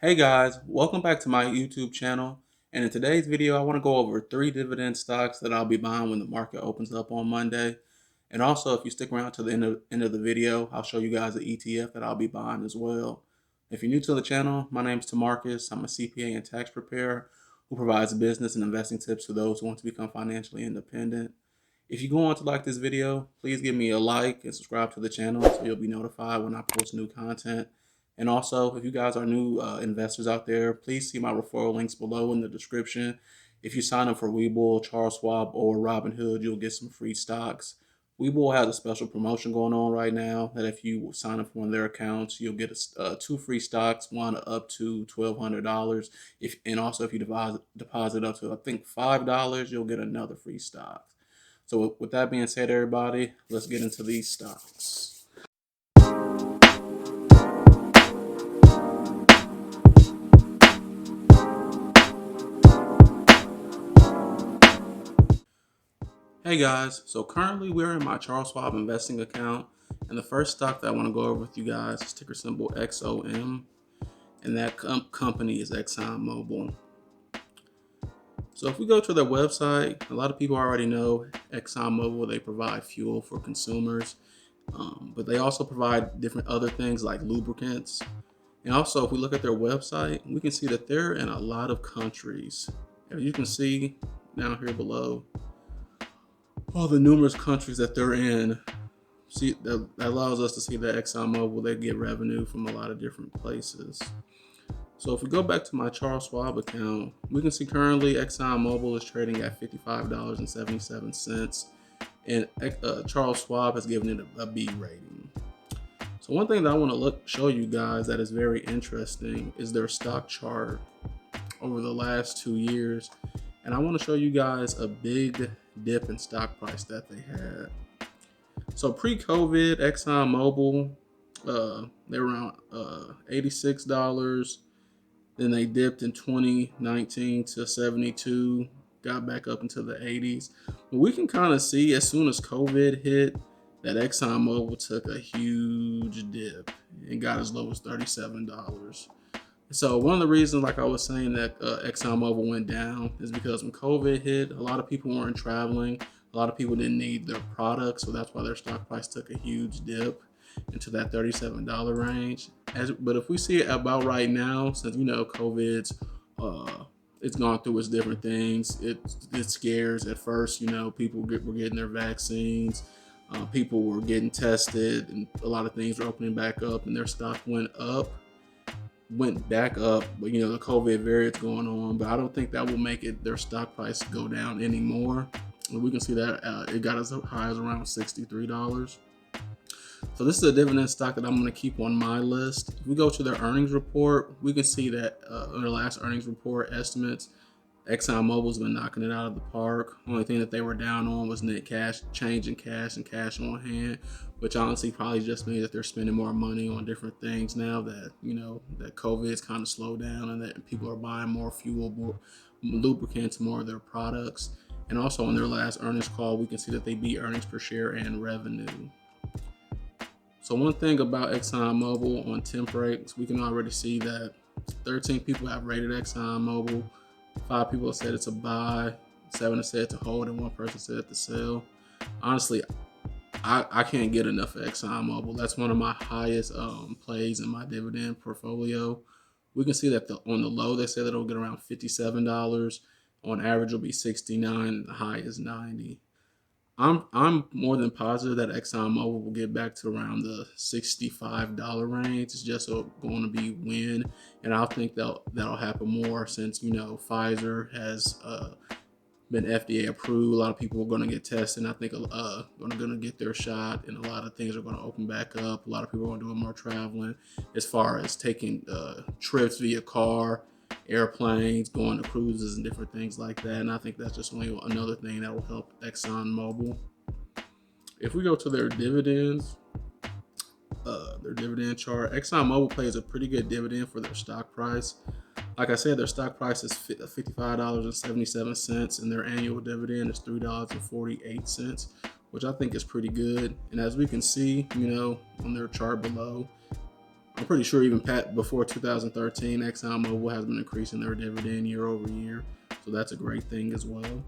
Hey guys, welcome back to my YouTube channel. And in today's video, I want to go over 3 dividend stocks that I'll be buying when the market opens up on Monday. And also, if you stick around to the end of the video, I'll show you guys the ETF that I'll be buying as well. If you're new to the channel, my name is Tamarcus. I'm a CPA and tax preparer who provides business and investing tips to those who want to become financially independent. If you go on to like this video, please give me a like and subscribe to the channel so you'll be notified when I post new content. And also, if you guys are new investors out there, please see my referral links below in the description. If you sign up for Webull, Charles Schwab, or Robinhood, you'll get some free stocks. Webull has a special promotion going on right now that if you sign up for one of their accounts, you'll get 2 free stocks, one up to $1,200. And also if you deposit up to I think $5, you'll get another free stock. So with that being said, everybody, let's get into these stocks. Hey guys, so currently we're in my Charles Schwab investing account, and the first stock that I want to go over with you guys is ticker symbol XOM, and that company is Exxon Mobil. So if we go to their website, a lot of people already know Exxon Mobil, they provide fuel for consumers, but they also provide different other things like lubricants. And also, if we look at their website, we can see that they're in a lot of countries. As you can see down here below, all the numerous countries that they're in. See, that allows us to see that Exxon Mobil, they get revenue from a lot of different places. So if we go back to my Charles Schwab account, we can see currently Exxon Mobil is trading at $55.77, and Charles Schwab has given it a B rating. So one thing that I want to show you guys that is very interesting is their stock chart over the last 2 years. And I want to show you guys a big dip in stock price that they had. So pre-COVID, Exxon Mobil, they were around $86. Then they dipped in 2019 to 72, got back up into the 80s. But we can kind of see as soon as COVID hit that Exxon Mobil took a huge dip and got as low as $37. So one of the reasons, like I was saying, that Exxon Mobil went down is because when COVID hit, a lot of people weren't traveling. A lot of people didn't need their products, so that's why their stock price took a huge dip into that $37 range. But if we see it about right now, since COVID's it's gone through its different things. It scares at first. People were getting their vaccines. People were getting tested, and a lot of things were opening back up, and their stock went back up, but the COVID variant's going on, but I don't think that will make their stock price go down anymore. And we can see that it got as high as around $63. So this is a dividend stock that I'm going to keep on my list. If we go to their earnings report, we can see that in their last earnings report estimates, Exxon Mobil's been knocking it out of the park. Only thing that they were down on was net cash, change in cash and cash on hand, which honestly probably just means that they're spending more money on different things now that, that COVID's kind of slowed down and that people are buying more fuel, more lubricants, more of their products. And also on their last earnings call, we can see that they beat earnings per share and revenue. So one thing about Exxon Mobil on temp rates, we can already see that 13 people have rated Exxon Mobil. 5 people have said it's a buy, 7 have said to hold, and 1 person said to sell. Honestly, I can't get enough of Exxon Mobil. That's one of my highest plays in my dividend portfolio. We can see that on the low, they say that it'll get around $57. On average, it'll be $69. The high is $90. I'm more than positive that Exxon Mobil will get back to around the $65 range. It's just going to be when, and I think that'll happen more since Pfizer has been FDA approved. A lot of people are going to get tested, and I think going to get their shot, and a lot of things are going to open back up. A lot of people are going to do more traveling as far as taking trips via car, airplanes, going to cruises and different things like that. And I think that's just only another thing that will help Exxon Mobil. If we go to their dividends, their dividend chart, Exxon Mobil pays a pretty good dividend for their stock price. Like I said, their stock price is $55.77, and their annual dividend is $3.48, which I think is pretty good. And as we can see, on their chart below, I'm pretty sure even before 2013, Exxon Mobil has been increasing their dividend year over year. So that's a great thing as well.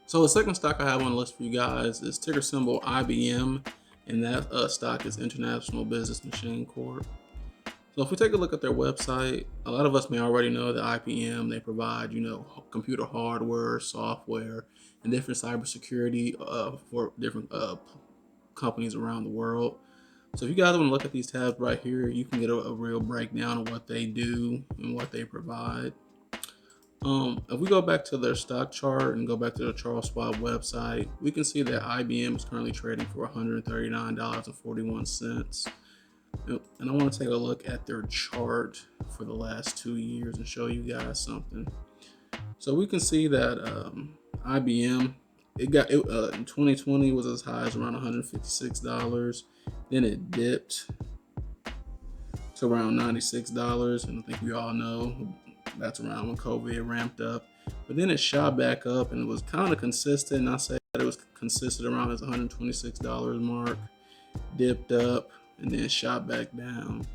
So the second stock I have on the list for you guys is ticker symbol IBM, and that stock is International Business Machine Corp. So if we take a look at their website, a lot of us may already know that IBM, they provide, computer hardware, software, and different cybersecurity for different companies around the world. So if you guys want to look at these tabs right here, you can get a real breakdown of what they do and what they provide. If we go back to their stock chart and go back to the Charles Schwab website, we can see that IBM is currently trading for $139.41. And I want to take a look at their chart for the last 2 years and show you guys something. So we can see that IBM, in 2020 was as high as around $156. Then it dipped to around $96, and I think we all know that's around when COVID ramped up. But then it shot back up, and it was kind of consistent. And I say that it was consistent around this $126 mark, dipped up, and then shot back down.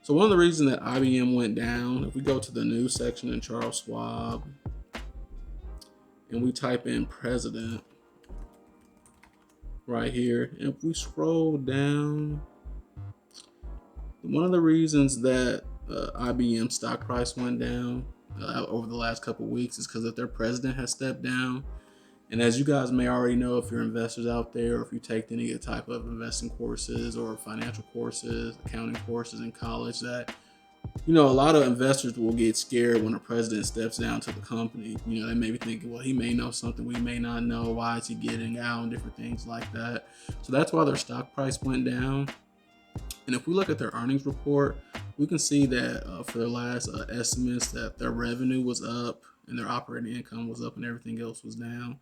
So one of the reasons that IBM went down, if we go to the news section in Charles Schwab, and we type in president right here, and if we scroll down, one of the reasons that IBM stock price went down over the last couple of weeks is because that their president has stepped down. And as you guys may already know, if you're investors out there, or if you take any type of investing courses or financial courses, accounting courses in college, that a lot of investors will get scared when a president steps down to the company. They may be thinking, well, he may know something we may not know. Why is he getting out, and different things like that. So that's why their stock price went down. And if we look at their earnings report, we can see that for their last estimates that their revenue was up and their operating income was up and everything else was down.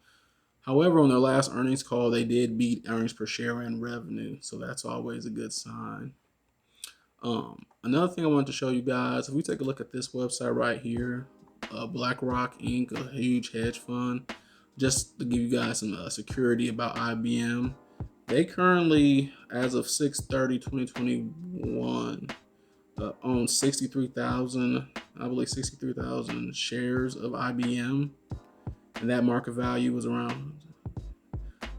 However, on their last earnings call, they did beat earnings per share and revenue. So that's always a good sign. Another thing I wanted to show you guys, if we take a look at this website right here, BlackRock Inc., a huge hedge fund, just to give you guys some security about IBM. They currently, as of 6/30/2021, own 63,000 shares of IBM, and that market value was around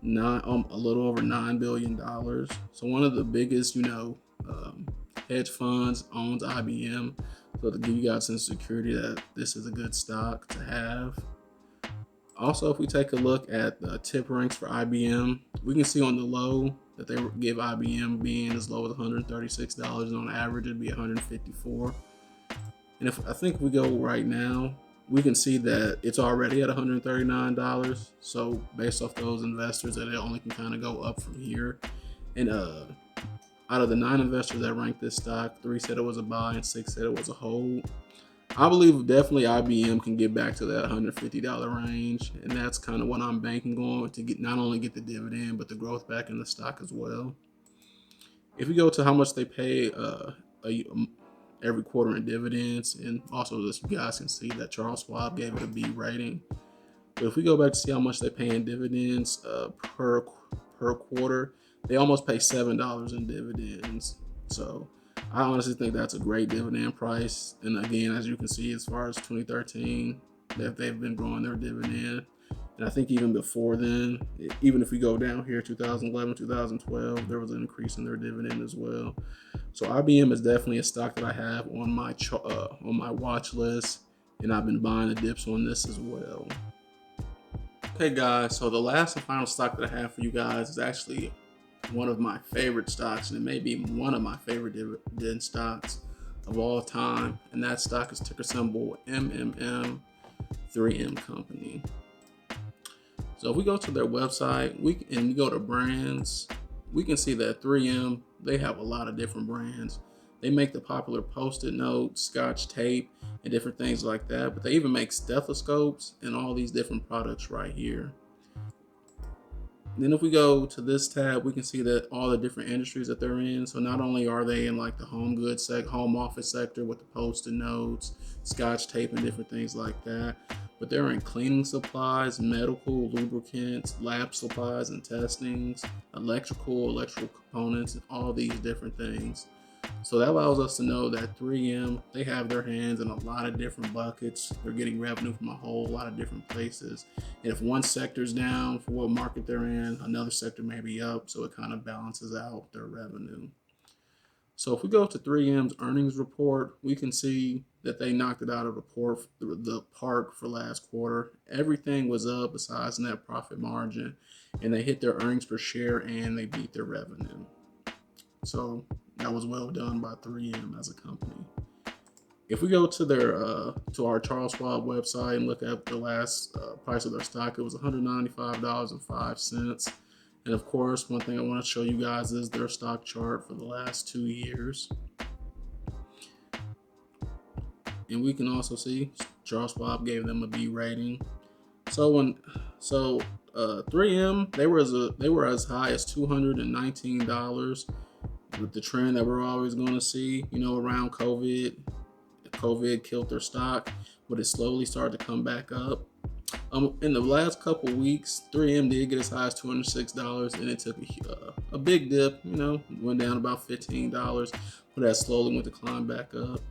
a little over $9 billion. So one of the biggest, hedge funds owns IBM. So to give you guys some security that this is a good stock to have. Also, if we take a look at the tip ranks for IBM, we can see on the low that they give IBM being as low as $136, and on average it'd be $154. And if we go right now, we can see that it's already at $139. So based off those investors, that it only can kind of go up from here. And out of the 9 investors that ranked this stock, 3 said it was a buy and 6 said it was a hold. I believe definitely IBM can get back to that $150 range, and that's kind of what I'm banking on to get, not only get the dividend, but the growth back in the stock as well. If we go to how much they pay every quarter in dividends, and also this, you guys can see that Charles Schwab gave it a B rating. But if we go back to see how much they pay in dividends per quarter, they almost pay $7 in dividends. So I honestly think that's a great dividend price. And again, as you can see, as far as 2013, that they've been growing their dividend. And I think even before then, even if we go down here, 2011, 2012, there was an increase in their dividend as well. So IBM is definitely a stock that I have on my watch list, and I've been buying the dips on this as well. Okay, guys, so the last and final stock that I have for you guys is actually one of my favorite stocks, and it may be one of my favorite dividend stocks of all time, and that stock is ticker symbol MMM, 3M Company. So if we go to their website, we go to brands, we can see that 3M, they have a lot of different brands. They make the popular Post-it notes, Scotch tape, and different things like that, but they even make stethoscopes and all these different products right here. Then if we go to this tab, we can see that all the different industries that they're in. So not only are they in like the home goods home office sector with the Post-it notes, Scotch tape, and different things like that, but they're in cleaning supplies, medical, lubricants, lab supplies and testings, electrical components, and all these different things. So that allows us to know that 3M, they have their hands in a lot of different buckets. They're getting revenue from a whole lot of different places. And if one sector's down for what market they're in, another sector may be up. So it kind of balances out their revenue. So if we go to 3M's earnings report, we can see that they knocked it out of the park for last quarter. Everything was up besides net profit margin, and they hit their earnings per share and they beat their revenue. So that was well done by 3M as a company. If we go to their to our Charles Schwab website and look at the last price of their stock, it was $195.05. And of course, one thing I want to show you guys is their stock chart for the last 2 years. And we can also see Charles Schwab gave them a B rating. So 3M, they were as high as $219 with the trend that we're always going to see, around COVID. COVID killed their stock, but it slowly started to come back up. In the last couple weeks, 3M did get as high as $206, and it took a big dip. Went down about $15, but that slowly went to climb back up.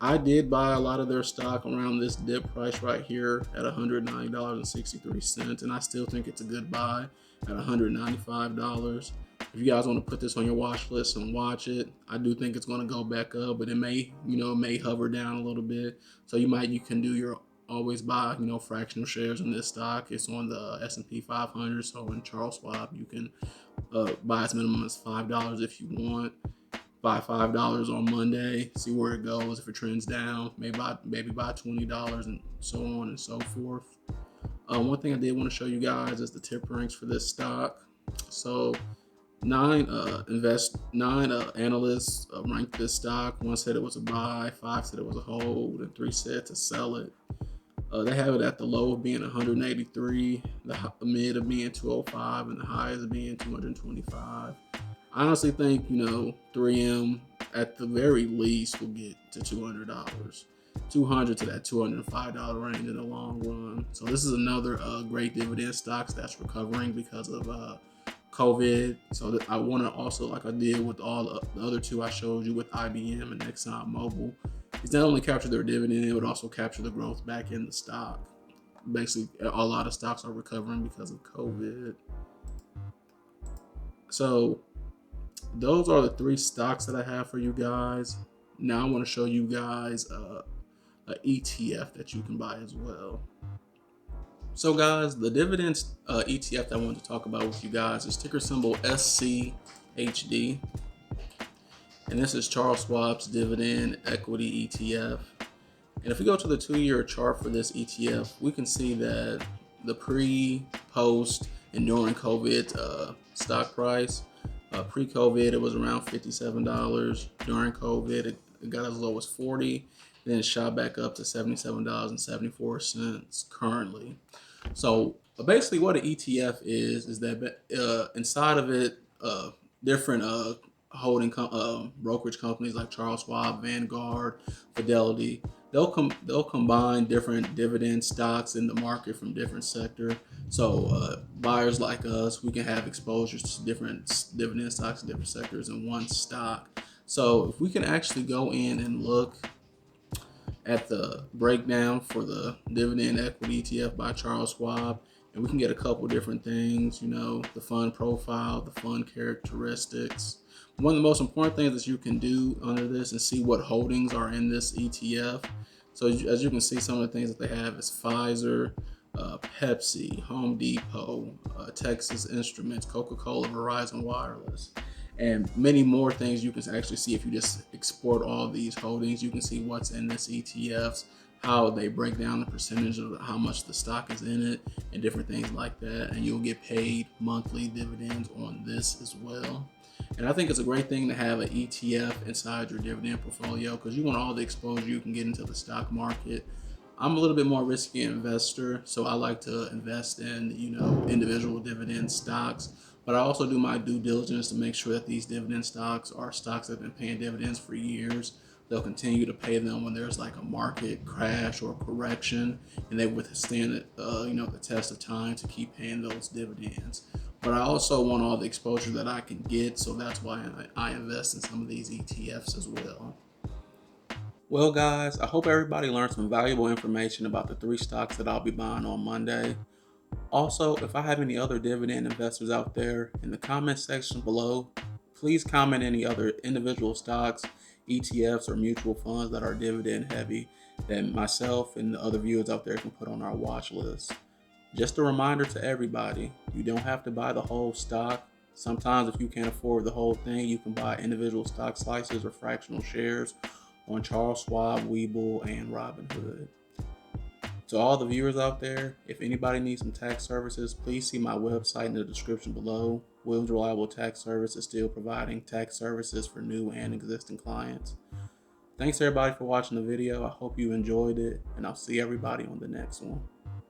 I did buy a lot of their stock around this dip price right here at $109.63, and I still think it's a good buy at $195. If you guys want to put this on your watch list and watch it, I do think it's going to go back up, but it may hover down a little bit. So you can do your always buy, fractional shares in this stock. It's on the S&P 500. So in Charles Schwab, you can buy as minimum as $5 if you want. Buy $5 on Monday, see where it goes. If it trends down, maybe buy $20 and so on and so forth. One thing I did want to show you guys is the tip ranks for this stock. So nine analysts ranked this stock. One said it was a buy, 5 said it was a hold, and 3 said to sell it. They have it at the low of being 183, the mid of being 205, and the high of being 225. I honestly think 3M at the very least will get to $200, $200 to that $205 range in the long run. So this is another great dividend stocks that's recovering because of COVID. So that I want to also, like I did with all the other two I showed you with IBM and Exxon Mobil, is not only capture their dividend, it would also capture the growth back in the stock. Basically, a lot of stocks are recovering because of COVID. So those are the 3 stocks that I have for you guys. Now I want to show you guys an ETF that you can buy as well. So guys, the dividend ETF that I wanted to talk about with you guys is ticker symbol SCHD. And this is Charles Schwab's Dividend Equity ETF. And if we go to the 2-year chart for this ETF, we can see that the pre, post, and during COVID stock price. Pre-COVID, it was around $57. During COVID, it got as low as $40, then it shot back up to $77.74 currently. So basically what an ETF is that inside of it, different holding brokerage companies like Charles Schwab, Vanguard, Fidelity, they'll combine different dividend stocks in the market from different sectors. So buyers like us, we can have exposures to different dividend stocks in different sectors in one stock. So if we can actually go in and look at the breakdown for the Dividend Equity ETF by Charles Schwab, and we can get a couple different things, the fund profile, the fund characteristics. One of the most important things that you can do under this is see what holdings are in this ETF. So as you can see, some of the things that they have is Pfizer, Pepsi, Home Depot, Texas Instruments, Coca-Cola, Verizon Wireless, and many more things you can actually see if you just export all these holdings. You can see what's in this ETFs, how they break down the percentage of how much the stock is in it, and different things like that. And you'll get paid monthly dividends on this as well. And I think it's a great thing to have an ETF inside your dividend portfolio because you want all the exposure you can get into the stock market. I'm a little bit more risky investor, so I like to invest in, individual dividend stocks. But I also do my due diligence to make sure that these dividend stocks are stocks that have been paying dividends for years. They'll continue to pay them when there's like a market crash or correction, and they withstand it, the test of time to keep paying those dividends. but I also want all the exposure that I can get, so that's why I invest in some of these ETFs as well. Well, guys, I hope everybody learned some valuable information about the 3 stocks that I'll be buying on Monday. Also, if I have any other dividend investors out there, in the comment section below, please comment any other individual stocks, ETFs, or mutual funds that are dividend heavy that myself and the other viewers out there can put on our watch list. Just a reminder to everybody, you don't have to buy the whole stock. Sometimes if you can't afford the whole thing, you can buy individual stock slices or fractional shares on Charles Schwab, Webull, and Robinhood. To all the viewers out there, if anybody needs some tax services, please see my website in the description below. Williams Reliable Tax Service is still providing tax services for new and existing clients. Thanks everybody for watching the video. I hope you enjoyed it, and I'll see everybody on the next one.